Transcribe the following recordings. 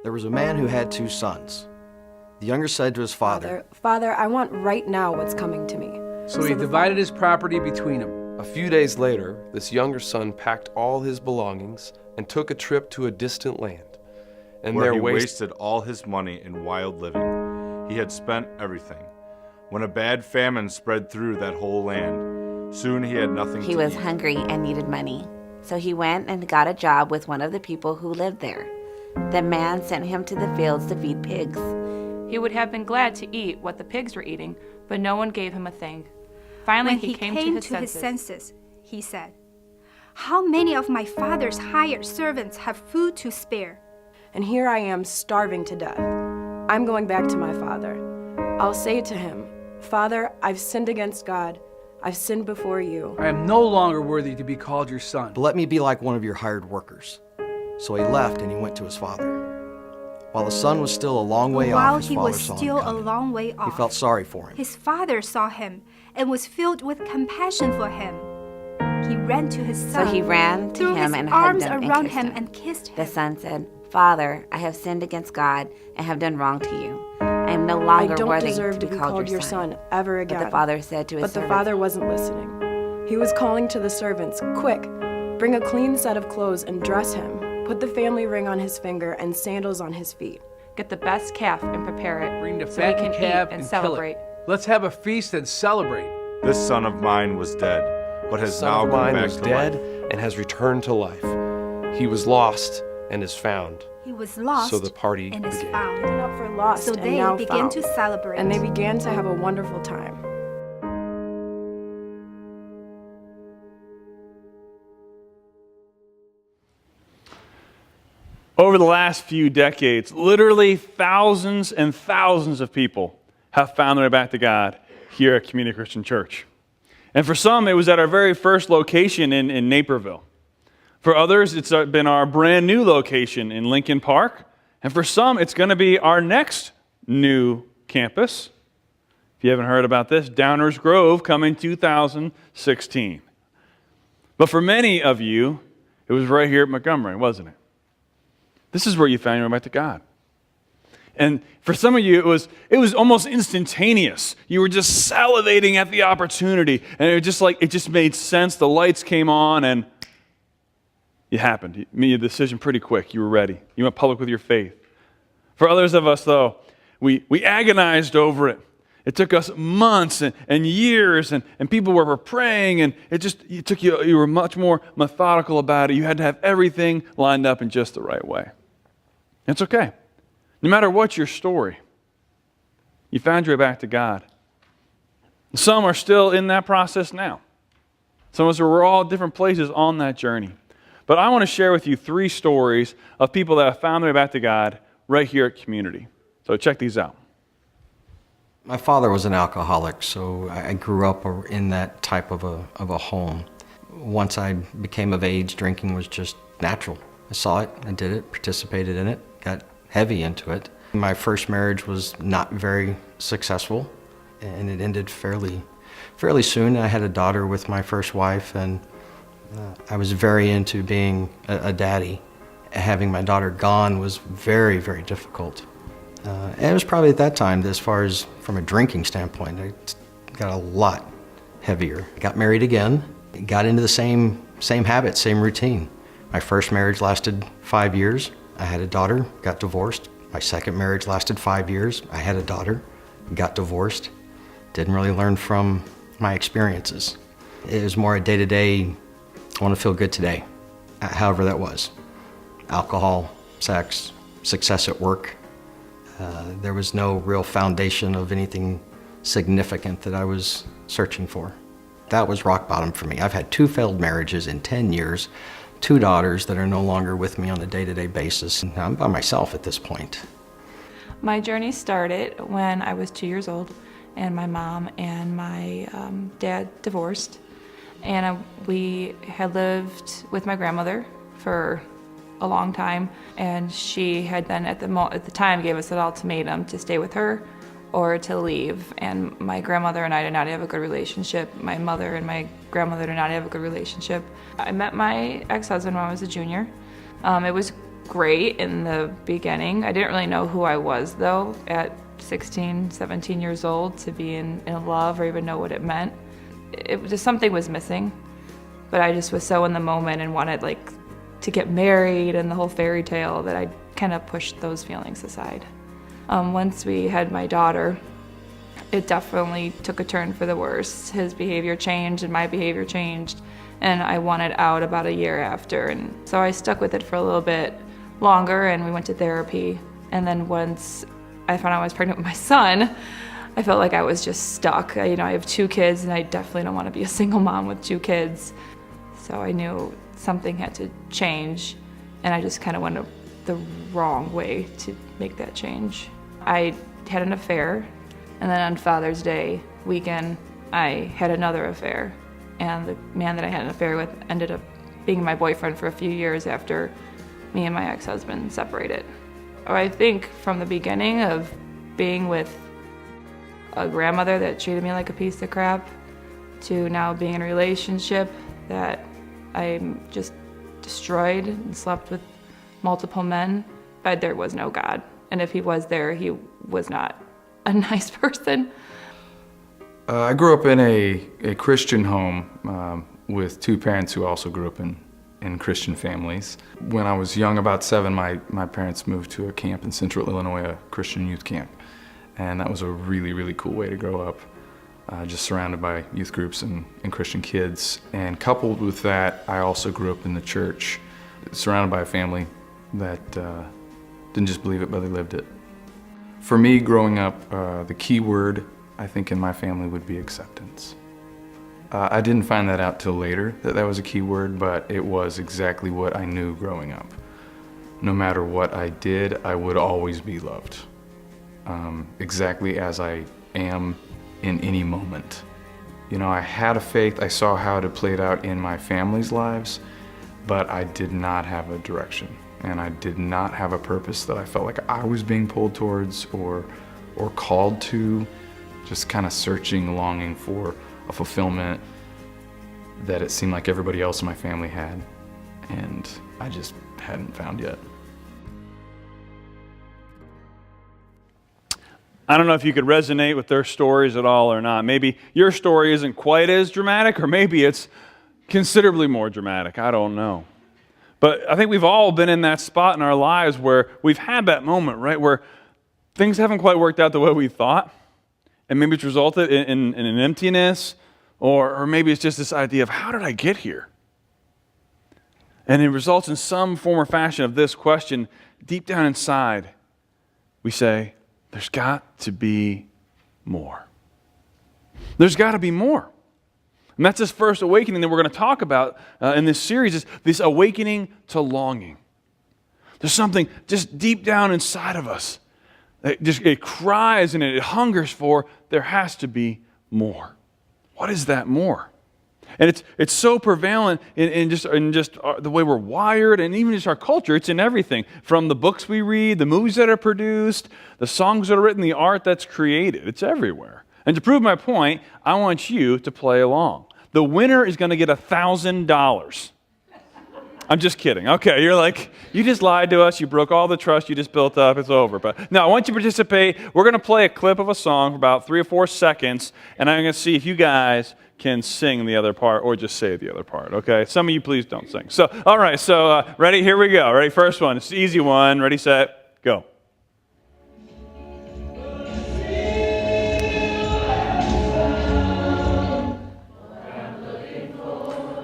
There was a man who had 2 sons. The younger said to his father, Father, I want right now what's coming to me. So he divided his property between them. A few days later, this younger son packed all his belongings and took a trip to a distant land. And where there he wasted all his money in wild living. He had spent everything. When a bad famine spread through that whole land, soon he had nothing to eat. He was hungry and needed money, so he went and got a job with one of the people who lived there. The man sent him to the fields to feed pigs. He would have been glad to eat what the pigs were eating, but no one gave him a thing. Finally, When he came to his senses, he said, "How many of my father's hired servants have food to spare? And here I am starving to death. I'm going back to my father. I'll say to him, Father, I've sinned against God. I've sinned before you. I am no longer worthy to be called your son. but let me be like one of your hired workers." So he left and he went to his father. While the son was still a long way While off, his he father was saw still him a coming. long way He off, felt sorry for him. his father saw him and was filled with compassion for him. He ran to his son, So he ran to threw him his and hugged arms him and around kissed him him. and kissed him. The son said, "Father, I have sinned against God and have done wrong to you. I am no I longer don't worthy deserve to to be be called your son ever again. But the father said to his But the servants, father wasn't listening. He was calling to the servants, "Quick, bring a clean set of clothes and dress him. Put the family ring on his finger and sandals on his feet." Get the best calf and prepare it Bring the so we can fattened calf eat and and celebrate. kill it. Let's have a feast and celebrate. This son of mine was dead, but The has son now of come mine back was to dead life. and has returned to life. He was lost and is found. He was lost So the party and is began. found. Given up for lost So and they now began found. to celebrate. And they began to have a wonderful time. Over the last few decades, literally thousands and thousands of people have found their way back to God here at Community Christian Church. And for some, it was at our very first location in Naperville. For others, it's been our brand new location in Lincoln Park. And for some, it's going to be our next new campus. If you haven't heard about this, Downers Grove coming 2016. But for many of you, it was right here at Montgomery, wasn't it? This is where you found your way back to God. And for some of you, it was almost instantaneous. You were just salivating at the opportunity, and it just made sense. The lights came on, and it happened. You made a decision pretty quick. You were ready. You went public with your faith. For others of us, though, we agonized over it. It took us months and years, and people were praying, and you were much more methodical about it. You had to have everything lined up in just the right way. It's okay. No matter what your story, you found your way back to God. Some are still in that process now. Some of us are all different places on that journey. But I want to share with you 3 stories of people that have found their way back to God right here at Community. So check these out. My father was an alcoholic, so I grew up in that type of a home. Once I became of age, drinking was just natural. I saw it, I did it, participated in it, got heavy into it. My first marriage was not very successful, and it ended fairly soon. I had a daughter with my first wife, and I was very into being a daddy. Having my daughter gone was very, very difficult. And it was probably at that time, as far as from a drinking standpoint, it got a lot heavier. Got married again, got into the same habits, same routine. My first marriage lasted 5 years. I had a daughter, got divorced. My second marriage lasted 5 years. I had a daughter, got divorced. Didn't really learn from my experiences. It was more a day-to-day, I want to feel good today, however that was. Alcohol, sex, success at work. There was no real foundation of anything significant that I was searching for. That was rock bottom for me. I've had 2 failed marriages in 10 years, 2 daughters that are no longer with me on a day-to-day basis. And I'm by myself at this point. My journey started when I was 2 years old, and my mom and my dad divorced. And we had lived with my grandmother for a long time, and she had then at the time gave us an ultimatum to stay with her or to leave. And my grandmother and I did not have a good relationship. My mother and my grandmother did not have a good relationship. I met my ex-husband when I was a junior. It was great in the beginning. I didn't really know who I was, though, at 16, 17 years old, to be in love or even know what it meant. It was just something was missing, but I just was so in the moment and wanted to get married and the whole fairy tale that I kind of pushed those feelings aside. Once we had my daughter, it definitely took a turn for the worse. His behavior changed and my behavior changed, and I wanted out about a year after. And so I stuck with it for a little bit longer, and we went to therapy. And then once I found out I was pregnant with my son, I felt like I was just stuck. I have 2 kids, and I definitely don't want to be a single mom with 2 kids. So I knew something had to change, and I just kind of went the wrong way to make that change. I had an affair, and then on Father's Day weekend, I had another affair. And the man that I had an affair with ended up being my boyfriend for a few years after me and my ex-husband separated. I think from the beginning of being with a grandmother that treated me like a piece of crap, to now being in a relationship that I'm just destroyed and slept with multiple men, but there was no God. And if he was there, he was not a nice person. I grew up in a Christian home with 2 parents who also grew up in Christian families. When I was young, about 7, my parents moved to a camp in Central Illinois, a Christian youth camp. And that was a really, really cool way to grow up, just surrounded by youth groups and Christian kids. And coupled with that, I also grew up in the church, surrounded by a family that didn't just believe it, but they lived it. For me, growing up, the key word, I think, in my family would be acceptance. I didn't find that out till later, that was a key word, but it was exactly what I knew growing up. No matter what I did, I would always be loved. Exactly as I am in any moment. I had a faith, I saw how it played out in my family's lives, but I did not have a direction, and I did not have a purpose that I felt like I was being pulled towards or called to, just kind of searching, longing for a fulfillment that it seemed like everybody else in my family had, and I just hadn't found yet. I don't know if you could resonate with their stories at all or not. Maybe your story isn't quite as dramatic, or maybe it's considerably more dramatic. I don't know. But I think we've all been in that spot in our lives where we've had that moment, right, where things haven't quite worked out the way we thought, and maybe it's resulted in an emptiness, or maybe it's just this idea of, how did I get here? And it results in some form or fashion of this question. Deep down inside, we say, there's got to be more. There's got to be more. And that's this first awakening that we're going to talk about in this series, is this awakening to longing. There's something just deep down inside of us that it cries and it hungers for, there has to be more. What is that more? And it's so prevalent in just the way we're wired, and even just our culture. It's in everything, from the books we read, the movies that are produced, the songs that are written, the art that's created. It's everywhere. And to prove my point, I want you to play along. The winner is going to get $1,000. I'm just kidding. Okay, you're like, you just lied to us. You broke all the trust you just built up. It's over. But no, I want you to participate. We're going to play a clip of a song for about 3 or 4 seconds, and I'm going to see if you guys can sing the other part or just say the other part, okay? Some of you, please don't sing. So, all right, so ready? Here we go. Ready? First one. It's the easy one. Ready, set, go.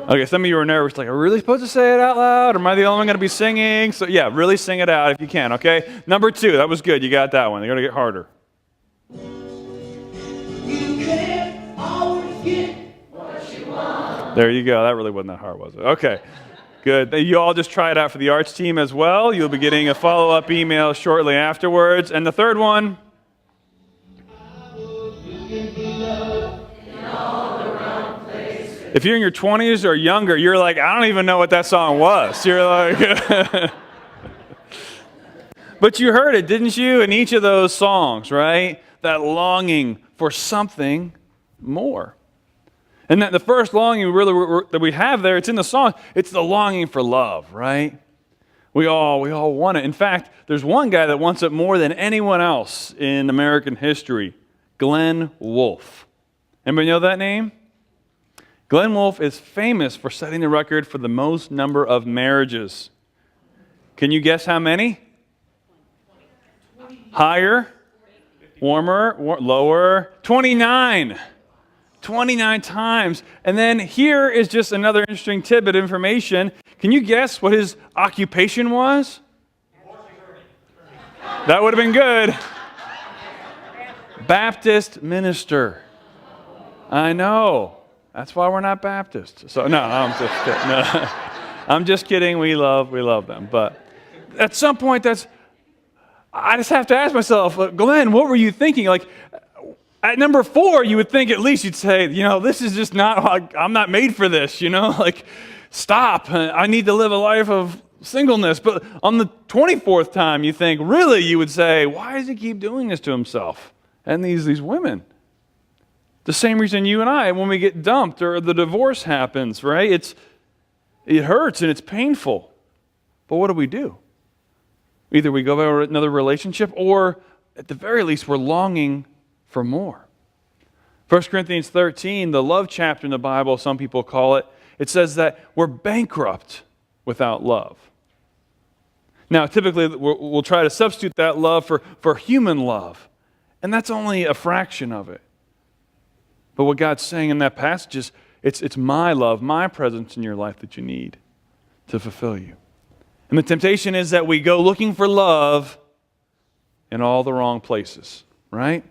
Okay, some of you are nervous, like, are we really supposed to say it out loud? Or am I the only one going to be singing? So yeah, really sing it out if you can, okay? Number 2, that was good. You got that one. They're going to get harder. You can't always get what you want. There you go. That really wasn't that hard, was it? Okay, good. You all just try it out for the arts team as well. You'll be getting a follow-up email shortly afterwards. And the third one. If you're in your 20s or younger, you're like, I don't even know what that song was. You're like, but you heard it, didn't you? In each of those songs, right? That longing for something more. And that the first longing that we have there, it's in the song. It's the longing for love, right? We all want it. In fact, there's one guy that wants it more than anyone else in American history, Glenn Wolfe. Anybody know that name? Glenn Wolfe is famous for setting the record for the most number of marriages. Can you guess how many? Higher? Warmer? Lower? 29. 29 times. And then here is just another interesting tidbit of information. Can you guess what his occupation was? That would have been good. Baptist minister. I know. That's why we're not Baptists. So no, I'm just kidding. No. I'm just kidding. We love them. But at some point, I just have to ask myself, Glenn, what were you thinking? Like, at number 4, you would think at least you'd say, this is just not, I'm not made for this, like, stop. I need to live a life of singleness. But on the 24th time, you think, really, you would say, why does he keep doing this to himself and these women? The same reason you and I, when we get dumped or the divorce happens, right? It hurts and it's painful. But what do? Either we go to another relationship, or at the very least, we're longing for more. 1 Corinthians 13, the love chapter in the Bible, some people call it, it says that we're bankrupt without love. Now, typically, we'll try to substitute that love for human love, and that's only a fraction of it. But what God's saying in that passage is, it's my love, my presence in your life that you need to fulfill you. And the temptation is that we go looking for love in all the wrong places, right?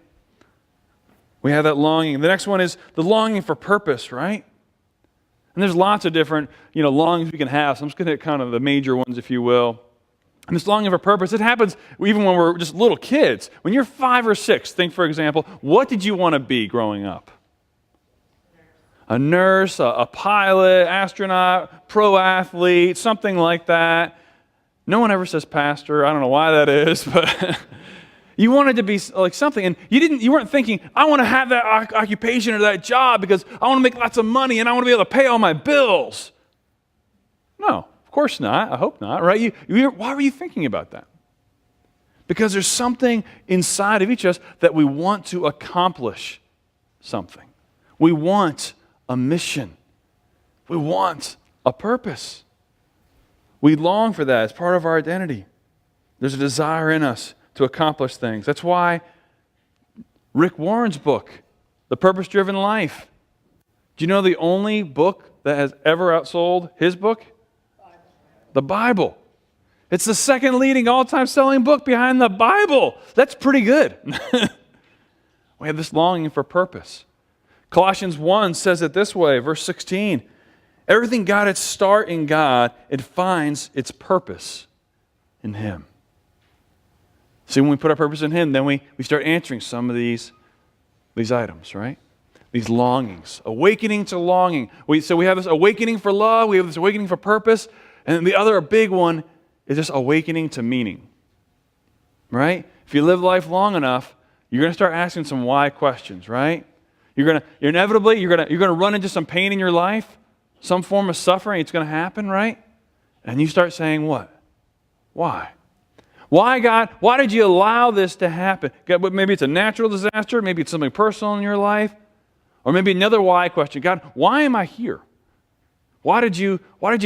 We have that longing. The next one is the longing for purpose, right? And there's lots of different, longings we can have. So I'm just going to hit kind of the major ones, if you will. And this longing for purpose, it happens even when we're just little kids. When you're 5 or 6, think, for example, what did you want to be growing up? A nurse, a pilot, astronaut, pro athlete, something like that. No one ever says pastor. I don't know why that is, but you wanted to be like something, and you weren't thinking, I want to have that occupation or that job because I want to make lots of money and I want to be able to pay all my bills. No, of course not. I hope not, right? Why were you thinking about that? Because there's something inside of each of us that we want to accomplish something. We want a mission. We want a purpose. We long for that as part of our identity. There's a desire in us to accomplish things. That's why Rick Warren's book, The Purpose-Driven Life, do you know the only book that has ever outsold his book? The Bible. It's the second leading all-time selling book behind the Bible. That's pretty good. We have this longing for purpose. Colossians 1 says it this way, verse 16. Everything got its start in God. It finds its purpose in Him. See, when we put our purpose in Him, then we start answering some of these items, right? These longings. Awakening to longing. So we have this awakening for love. We have this awakening for purpose. And the other big one is just awakening to meaning. Right? If you live life long enough, you're going to start asking some why questions, right? You're inevitably going to run into some pain in your life, some form of suffering. It's going to happen, right? And you start saying what? Why? Why, God? Why did you allow this to happen? God, maybe it's a natural disaster. Maybe it's something personal in your life. Or maybe another why question. God, why am I here? Why did you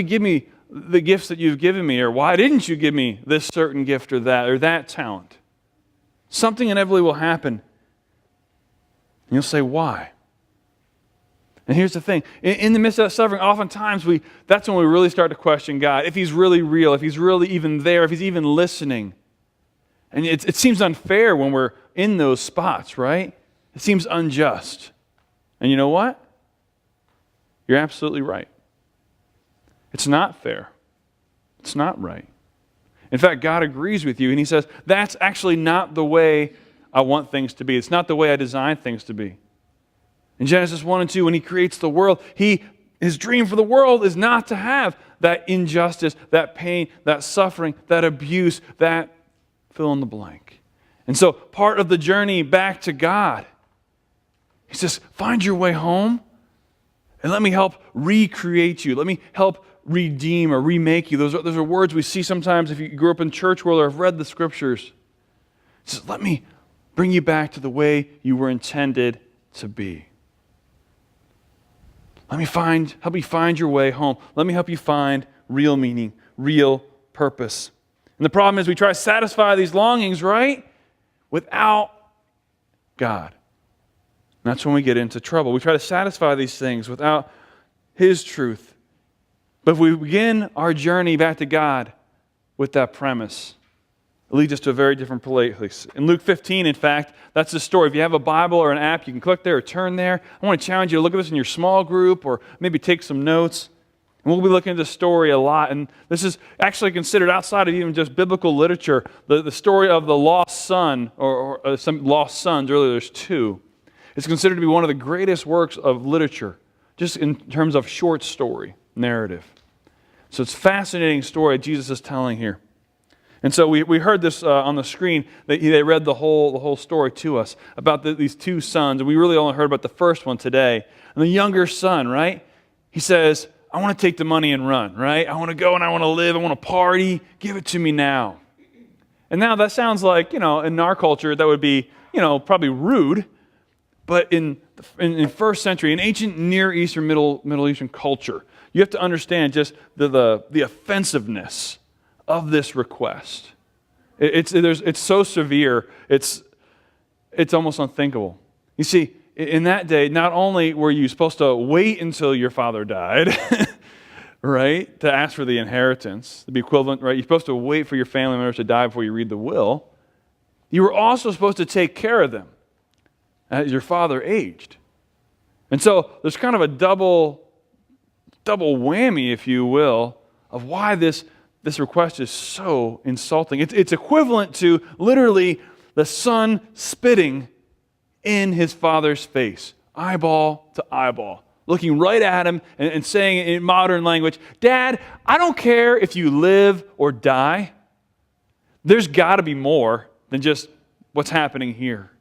give me the gifts that you've given me? Or why didn't you give me this certain gift or that talent? Something inevitably will happen. And you'll say, why? And here's the thing. In the midst of that suffering, oftentimes that's when we really start to question God. If He's really real, if He's really even there, if He's even listening. And it seems unfair when we're in those spots, right? It seems unjust. And you know what? You're absolutely right. It's not fair. It's not right. In fact, God agrees with you, and He says, that's actually not the way I want things to be. It's not the way I designed things to be. In Genesis 1 and 2, when He creates the world, His dream for the world is not to have that injustice, that pain, that suffering, that abuse, that fill in the blank. And so part of the journey back to God, He says, find your way home and let me help recreate you. Let me help redeem or remake you. Those are words we see sometimes if you grew up in church world or have read the scriptures. It says, let me bring you back to the way you were intended to be. Let me help you find your way home. Let me help you find real meaning, real purpose. And the problem is we try to satisfy these longings, right? Without God. And that's when we get into trouble. We try to satisfy these things without His truth. But if we begin our journey back to God with that premise, it leads us to a very different place. In Luke 15, in fact, that's the story. If you have a Bible or an app, you can click there or turn there. I want to challenge you to look at this in your small group or maybe take some notes. And we'll be looking at this story a lot. And this is actually considered outside of even just biblical literature, the story of the lost son, or some lost sons. Really, there's two. It's considered to be one of the greatest works of literature, just in terms of short story narrative. So it's a fascinating story Jesus is telling here. And so we heard this on the screen, that they read the whole story to us about these two sons. And we really only heard about the first one today. And the younger son, right? He says, I want to take the money and run, right? I want to go and I want to live. I want to party. Give it to me now. And now that sounds like, in our culture, that would be, probably rude. But in first century, in ancient Near Eastern, Middle Eastern culture, you have to understand just the offensiveness of this request. It's so severe, it's almost unthinkable. You see, in that day, not only were you supposed to wait until your father died, right, to ask for the inheritance, the equivalent, right? You're supposed to wait for your family members to die before you read the will. You were also supposed to take care of them as your father aged. And so there's kind of a double whammy, if you will, of why this request is so insulting. It's equivalent to literally the son spitting in his father's face, eyeball to eyeball, looking right at him and saying in modern language, Dad, I don't care if you live or die. There's got to be more than just what's happening here.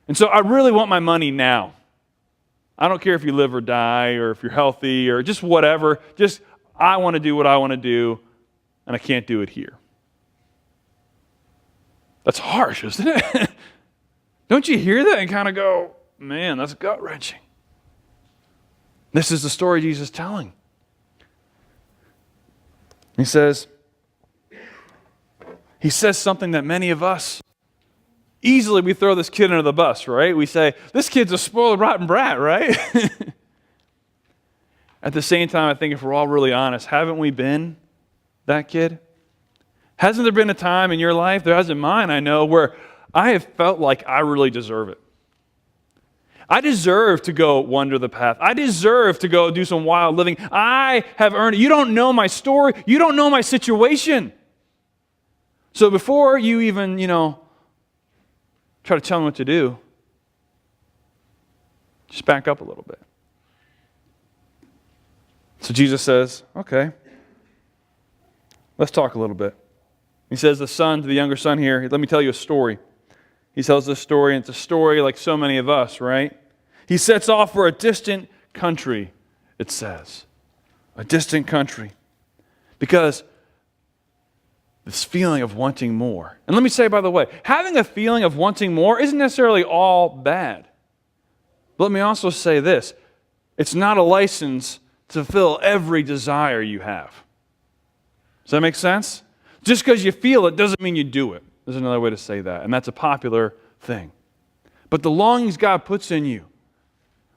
And so I really want my money now. I don't care if you live or die or if you're healthy or just whatever. Just I want to do what I want to do, and I can't do it here. That's harsh, isn't it? Don't you hear that and kind of go, man, that's gut-wrenching. This is the story Jesus is telling. He says something that many of us, easily we throw this kid under the bus, right? We say, this kid's a spoiled, rotten brat, right? At the same time, I think if we're all really honest, haven't we been that kid? Hasn't there been a time in your life, there hasn't mine, I know, where I have felt like I really deserve it. I deserve to go wander the path. I deserve to go do some wild living. I have earned it. You don't know my story. You don't know my situation. So before you even, try to tell me what to do, just back up a little bit. So Jesus says, okay, let's talk a little bit. He says to the younger son here, let me tell you a story. He tells this story, and it's a story like so many of us, right? He sets off for a distant country, it says. A distant country. Because this feeling of wanting more. And let me say, by the way, having a feeling of wanting more isn't necessarily all bad. But let me also say this. It's not a license to fill every desire you have. Does that make sense? Just because you feel it doesn't mean you do it. There's another way to say that, and that's a popular thing. But the longings God puts in you,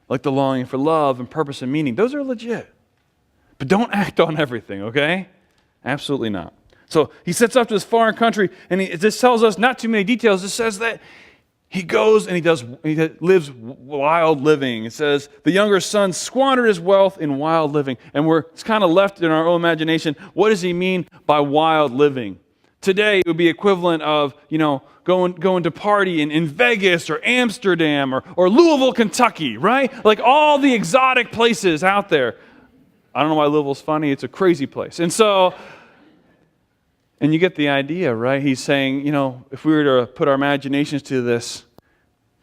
like the longing for love and purpose and meaning, those are legit. But don't act on everything, okay? Absolutely not. So he sets up to this foreign country, and this tells us not too many details. It says that he goes and he lives wild living. It says the younger son squandered his wealth in wild living. And it's kind of left in our own imagination. What does he mean by wild living? Today, it would be equivalent of, going to party in Vegas or Amsterdam or Louisville, Kentucky, right? Like all the exotic places out there. I don't know why Louisville's funny. It's a crazy place. And you get the idea, right? He's saying, if we were to put our imaginations to this,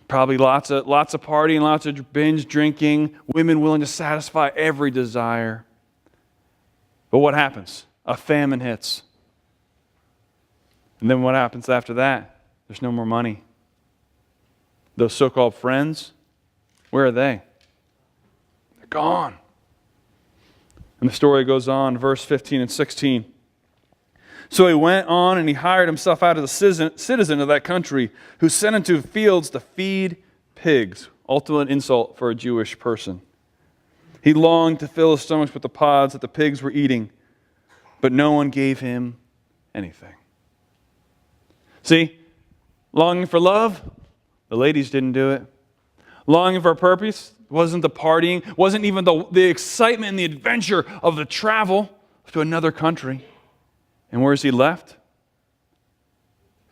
probably lots of partying, lots of binge drinking, women willing to satisfy every desire. But what happens? A famine hits. And then what happens after that? There's no more money. Those so-called friends, where are they? They're gone. And the story goes on, verse 15 and 16. So he went on and he hired himself out as a citizen of that country, who sent into fields to feed pigs. Ultimate insult for a Jewish person. He longed to fill his stomach with the pods that the pigs were eating, but no one gave him anything. See, longing for love, the ladies didn't do it. Longing for a purpose wasn't the partying, wasn't even the excitement and the adventure of the travel to another country. And where is he left?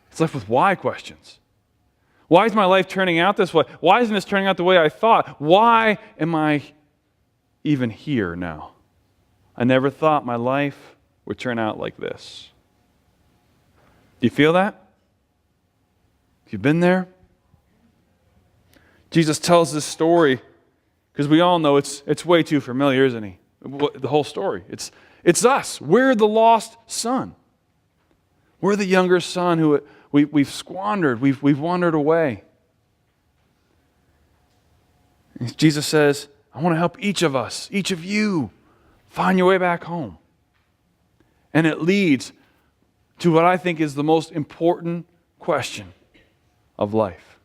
He's left with why questions. Why is my life turning out this way? Why isn't this turning out the way I thought? Why am I even here now? I never thought my life would turn out like this. Do you feel that? Have you been there? Jesus tells this story because we all know it's way too familiar, isn't he? The whole story. It's us. We're the lost son. We're the younger son who we've squandered. We've wandered away. And Jesus says, I want to help each of us, each of you, find your way back home. And it leads to what I think is the most important question of life.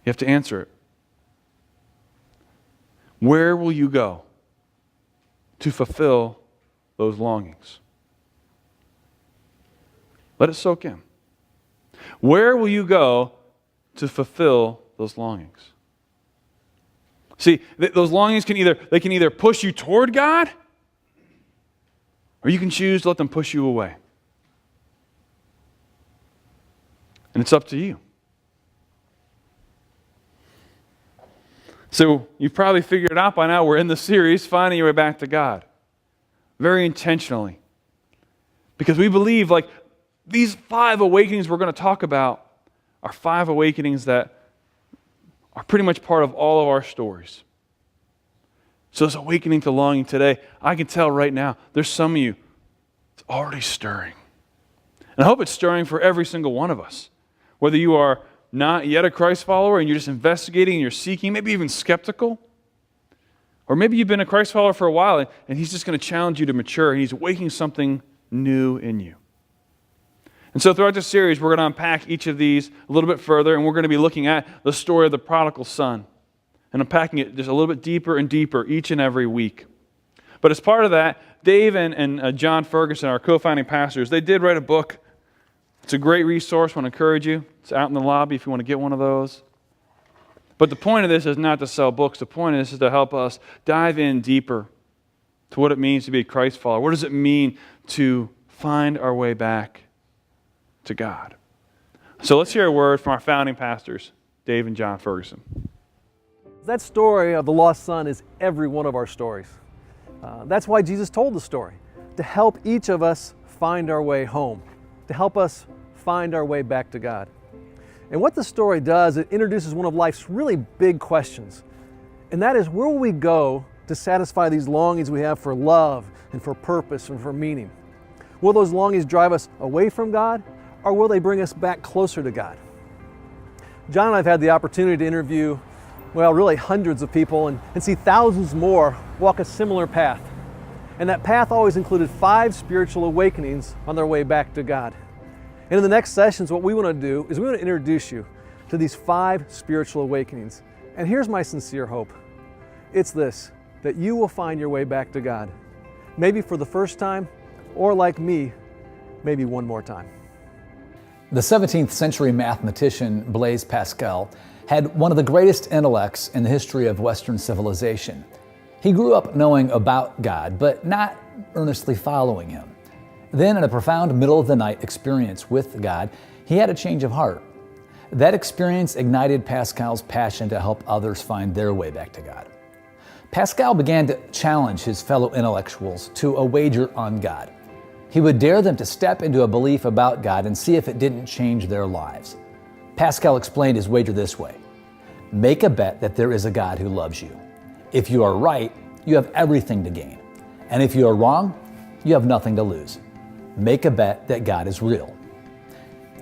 You have to answer it. Where will you go to fulfill those longings? Let it soak in. Where will you go to fulfill those longings? See, those longings can either push you toward God, or you can choose to let them push you away. And it's up to you. So you've probably figured it out by now. We're in the series, Finding Your Way Back to God. Very intentionally. Because we believe like these 5 awakenings we're going to talk about are 5 awakenings that are pretty much part of all of our stories. So this awakening to longing today, I can tell right now, there's some of you, it's already stirring. And I hope it's stirring for every single one of us. Whether you are not yet a Christ follower and you're just investigating and you're seeking, maybe even skeptical, or maybe you've been a Christ follower for a while and he's just going to challenge you to mature and he's waking something new in you. And so throughout this series, we're going to unpack each of these a little bit further, and we're going to be looking at the story of the prodigal son and unpacking it just a little bit deeper and deeper each and every week. But as part of that, Dave and John Ferguson, our co-founding pastors, they did write a book. It's a great resource. I want to encourage you. It's out in the lobby if you want to get one of those. But the point of this is not to sell books. The point of this is to help us dive in deeper to what it means to be a Christ follower. What does it mean to find our way back to God? So let's hear a word from our founding pastors, Dave and John Ferguson. That story of the lost son is every one of our stories. That's why Jesus told the story, to help each of us find our way home, to help us find our way back to God. And what the story does, it introduces one of life's really big questions. And that is, where will we go to satisfy these longings we have for love and for purpose and for meaning? Will those longings drive us away from God, or will they bring us back closer to God? John and I have had the opportunity to interview, really hundreds of people and see thousands more walk a similar path. And that path always included 5 spiritual awakenings on their way back to God. And in the next sessions, what we want to do is we want to introduce you to these 5 spiritual awakenings. And here's my sincere hope. It's this, that you will find your way back to God. Maybe for the first time, or like me, maybe one more time. The 17th century mathematician Blaise Pascal had one of the greatest intellects in the history of Western civilization. He grew up knowing about God, but not earnestly following Him. Then, in a profound middle-of-the-night experience with God, he had a change of heart. That experience ignited Pascal's passion to help others find their way back to God. Pascal began to challenge his fellow intellectuals to a wager on God. He would dare them to step into a belief about God and see if it didn't change their lives. Pascal explained his wager this way: make a bet that there is a God who loves you. If you are right, you have everything to gain. And if you are wrong, you have nothing to lose. Make a bet that God is real.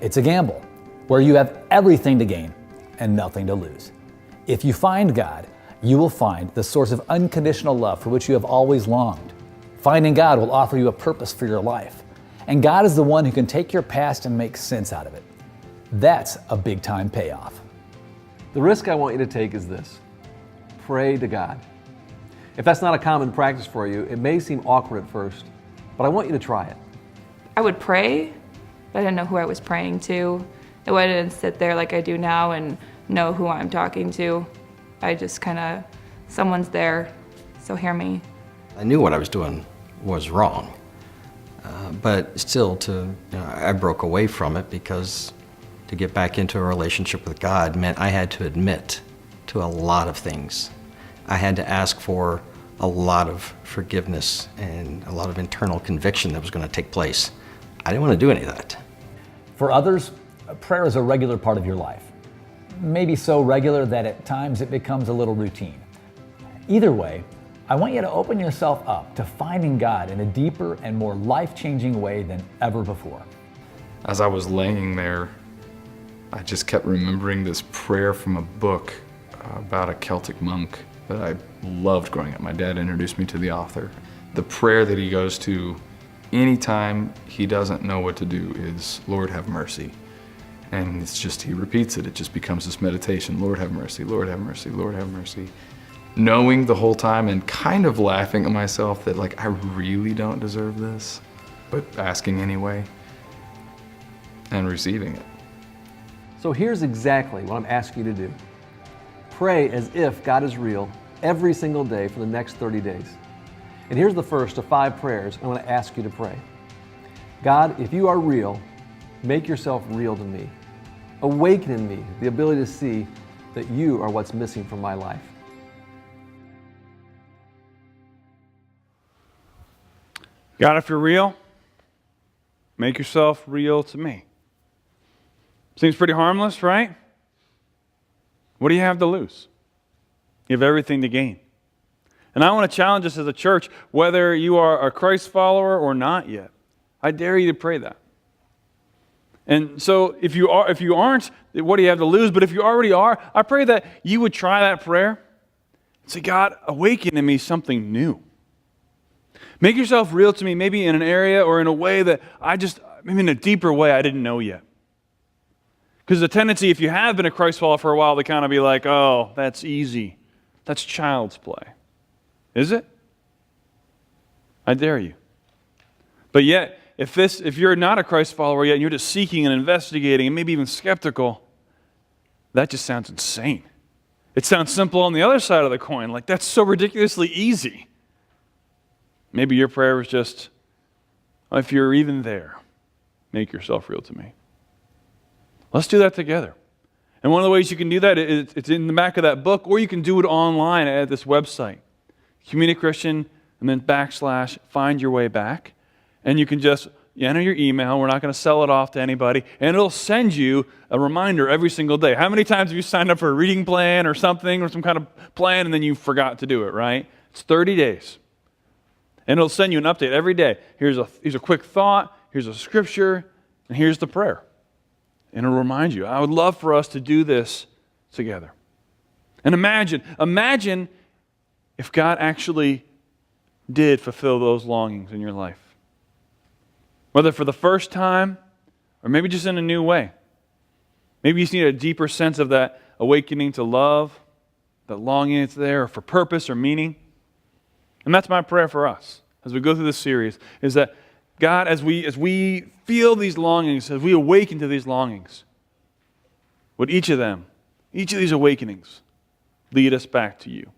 It's a gamble where you have everything to gain and nothing to lose. If you find God, you will find the source of unconditional love for which you have always longed. Finding God will offer you a purpose for your life. And God is the one who can take your past and make sense out of it. That's a big-time payoff. The risk I want you to take is this: pray to God. If that's not a common practice for you, it may seem awkward at first, but I want you to try it. I would pray, but I didn't know who I was praying to. I wouldn't sit there like I do now and know who I'm talking to. I just kind of, someone's there, so hear me. I knew what I was doing was wrong, but still I broke away from it because to get back into a relationship with God meant I had to admit to a lot of things. I had to ask for a lot of forgiveness and a lot of internal conviction that was going to take place. I didn't want to do any of that. For others, prayer is a regular part of your life. Maybe so regular that at times it becomes a little routine. Either way, I want you to open yourself up to finding God in a deeper and more life-changing way than ever before. As I was laying there, I just kept remembering this prayer from a book about a Celtic monk that I loved growing up. My dad introduced me to the author. The prayer that he goes to anytime he doesn't know what to do is, "Lord, have mercy." And it's just, he repeats it. It just becomes this meditation. Lord, have mercy, Lord, have mercy, Lord, have mercy. Knowing the whole time and kind of laughing at myself that, like, I really don't deserve this, but asking anyway and receiving it. So here's exactly what I'm asking you to do. Pray as if God is real every single day for the next 30 days. And here's the first of 5 prayers I want to ask you to pray. God, if you are real, make yourself real to me. Awaken in me the ability to see that you are what's missing from my life. God, if you're real, make yourself real to me. Seems pretty harmless, right? What do you have to lose? You have everything to gain. And I want to challenge us as a church, whether you are a Christ follower or not yet. I dare you to pray that. And so if you aren't, what do you have to lose? But if you already are, I pray that you would try that prayer and say, God, awaken in me something new. Make yourself real to me, maybe in an area or in a way that maybe in a deeper way I didn't know yet. Because the tendency, if you have been a Christ follower for a while, to kind of be like, oh, that's easy. That's child's play. Is it? I dare you. But yet, if you're not a Christ follower yet, and you're just seeking and investigating and maybe even skeptical, that just sounds insane. It sounds simple on the other side of the coin, like that's so ridiculously easy. Maybe your prayer was just, if you're even there, make yourself real to me. Let's do that together. And one of the ways you can do that is it's in the back of that book, or you can do it online at this website, Community Christian, and then / find your way back. And you can just enter your email. We're not going to sell it off to anybody. And it'll send you a reminder every single day. How many times have you signed up for a reading plan or something, or some kind of plan, and then you forgot to do it, right? It's 30 days. And it'll send you an update every day. Here's a quick thought, here's a scripture, and here's the prayer. And it'll remind you. I would love for us to do this together. And imagine if God actually did fulfill those longings in your life. Whether for the first time, or maybe just in a new way. Maybe you just need a deeper sense of that awakening to love, that longing that's there, or for purpose or meaning. And that's my prayer for us as we go through this series, is that God, as we feel these longings, as we awaken to these longings, would each of these awakenings, lead us back to you.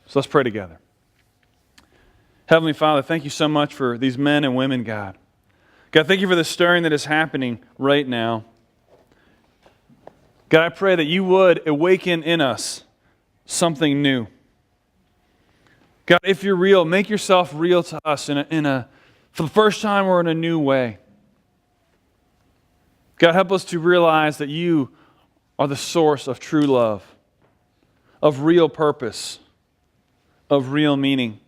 So let's pray together. Heavenly Father, thank you so much for these men and women, God. God, thank you for the stirring that is happening right now. God, I pray that you would awaken in us something new. God, if you're real, make yourself real to us for the first time or in a new way. God, help us to realize that you are the source of true love, of real purpose, of real meaning.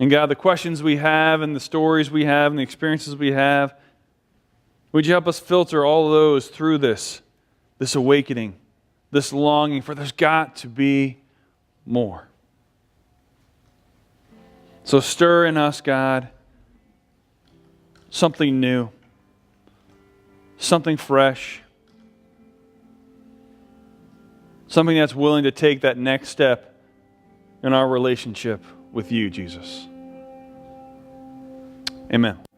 And God, the questions we have and the stories we have and the experiences we have, would you help us filter all of those through this awakening, this longing for there's got to be more. So stir in us, God, something new, something fresh, something that's willing to take that next step in our relationship with you, Jesus. Amen.